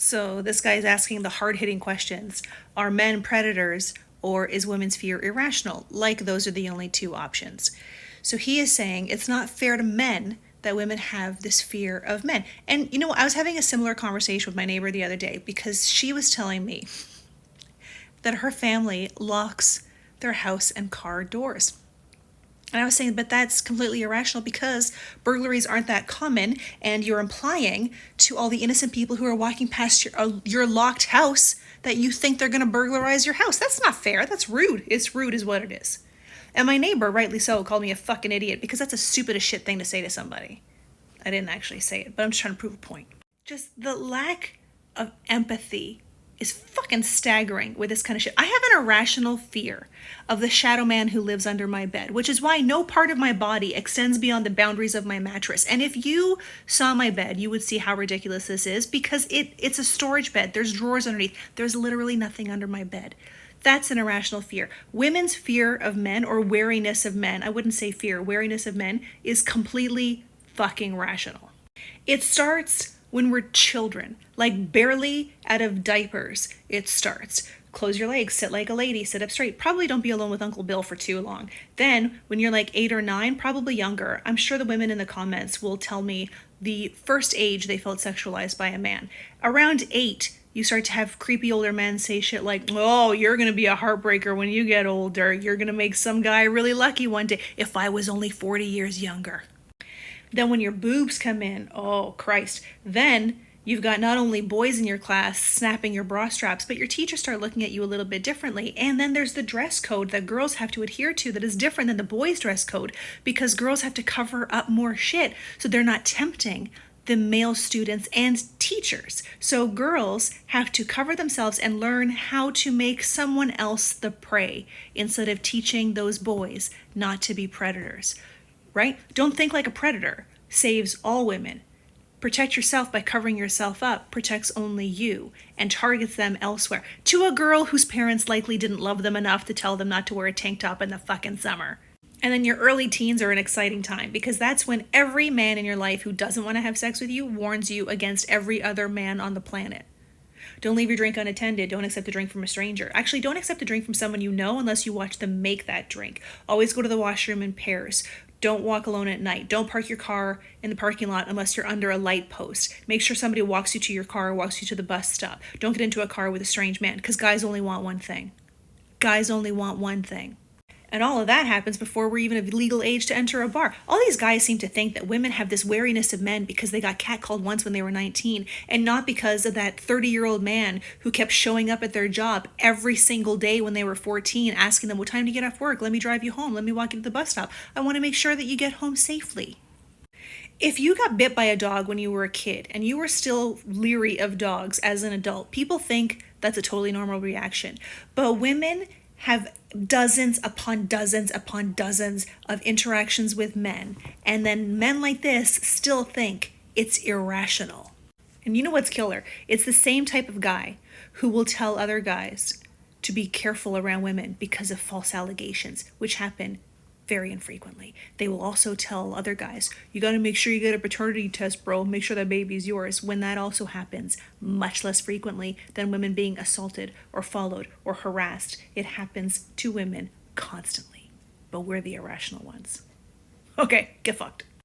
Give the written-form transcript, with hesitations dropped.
So this guy is asking the hard-hitting questions. Are men predators or is women's fear irrational? Like those are the only two options. So he is saying it's not fair to men that women have this fear of men. And I was having a similar conversation with my neighbor the other day because she was telling me that her family locks their house and car doors. And I was saying, but that's completely irrational because burglaries aren't that common, and you're implying to all the innocent people who are walking past your locked house that you think they're going to burglarize your house. That's not fair. That's rude. It's rude is what it is. And my neighbor, rightly so, called me a fucking idiot because that's a stupid as shit thing to say to somebody. I didn't actually say it, but I'm just trying to prove a point. Just the lack of empathy is fucking staggering with this kind of shit. I have an irrational fear of the shadow man who lives under my bed, which is why no part of my body extends beyond the boundaries of my mattress. And if you saw my bed, you would see how ridiculous this is because it's a storage bed. There's drawers underneath. There's literally nothing under my bed. That's an irrational fear. Women's fear of men, or wariness of men, I wouldn't say fear, wariness of men, is completely fucking rational. It starts when we're children, like barely out of diapers, it starts. Close your legs, sit like a lady, sit up straight. Probably don't be alone with Uncle Bill for too long. Then, when you're like 8 or 9, probably younger, I'm sure the women in the comments will tell me the first age they felt sexualized by a man. Around 8, you start to have creepy older men say shit like, oh, you're going to be a heartbreaker when you get older. You're going to make some guy really lucky one day. If I was only 40 years younger. Then when your boobs come in, oh Christ, then you've got not only boys in your class snapping your bra straps, but your teachers start looking at you a little bit differently. And then there's the dress code that girls have to adhere to that is different than the boys' dress code because girls have to cover up more shit so they're not tempting the male students and teachers. So girls have to cover themselves and learn how to make someone else the prey instead of teaching those boys not to be predators. Right? Don't think like a predator. Saves all women. Protect yourself by covering yourself up. Protects only you and targets them elsewhere. To a girl whose parents likely didn't love them enough to tell them not to wear a tank top in the fucking summer. And then your early teens are an exciting time because that's when every man in your life who doesn't want to have sex with you warns you against every other man on the planet. Don't leave your drink unattended. Don't accept a drink from a stranger. Actually, don't accept a drink from someone you know unless you watch them make that drink. Always go to the washroom in pairs. Don't walk alone at night. Don't park your car in the parking lot unless you're under a light post. Make sure somebody walks you to your car or walks you to the bus stop. Don't get into a car with a strange man because guys only want one thing. Guys only want one thing. And all of that happens before we're even of legal age to enter a bar. All these guys seem to think that women have this wariness of men because they got catcalled once when they were 19, and not because of that 30-year-old man who kept showing up at their job every single day when they were 14, asking them, what time do you get off work? Let me drive you home. Let me walk you to the bus stop. I want to make sure that you get home safely. If you got bit by a dog when you were a kid and you were still leery of dogs as an adult, people think that's a totally normal reaction. But women have dozens upon dozens upon dozens of interactions with men, and then men like this still think it's irrational. And you know what's killer? It's the same type of guy who will tell other guys to be careful around women because of false allegations, which happen very infrequently. They will also tell other guys, you got to make sure you get a paternity test, bro. Make sure that baby's yours. When that also happens much less frequently than women being assaulted or followed or harassed. It happens to women constantly, but we're the irrational ones. Okay, get fucked.